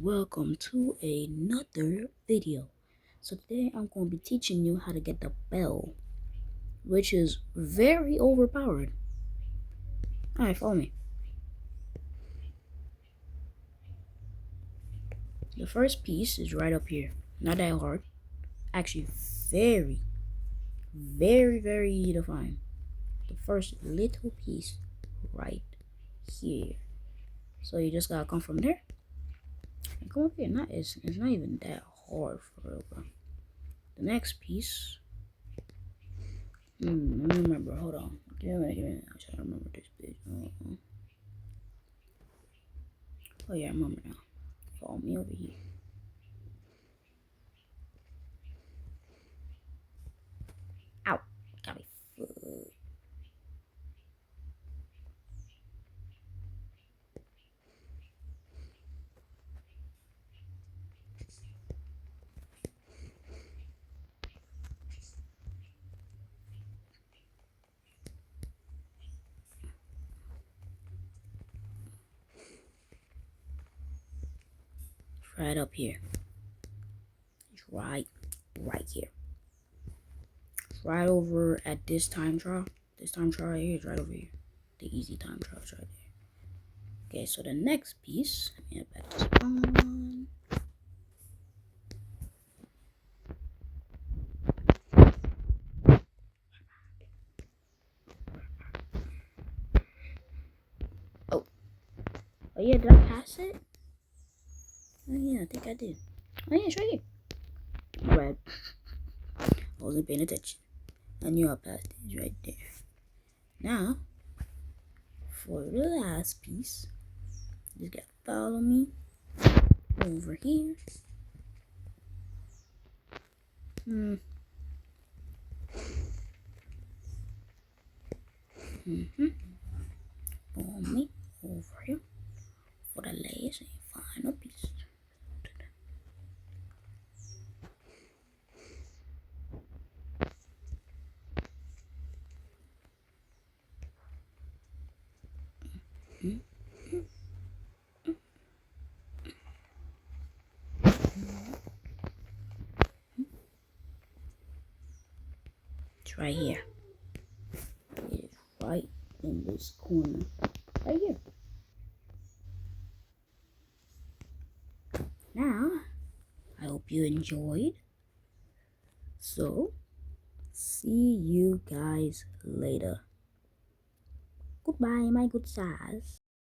welcome to another video. So today I'm going to be teaching you how to get the bell, which is very overpowered. Alright, follow me. The first piece is right up here. Not that hard. Actually, very easy to find. The first little piece right here. So you just gotta come from there and come up here. It's not even that hard for real, bro. The next piece. Let me remember. Hold on. Give me a minute. I'm trying to remember this bitch. Oh yeah, I remember now. Follow me over here. Ow! Got me foot. Right up here. It's right here. It's right over at this time trial. This time trial right here is right over here. The easy time trial is right there. Okay, so the next piece, let me back this on. Oh yeah, did I pass it? Oh yeah, I think I did. Oh yeah, it's right here. Right. I wasn't paying attention. I knew I passed it. It's right there. Now, for the last piece, you just gotta follow me over here. Follow me over here for the last and final piece. It's right here. It is right in this corner. Right here. Now, I hope you enjoyed. So, see you guys later. Goodbye, my good size.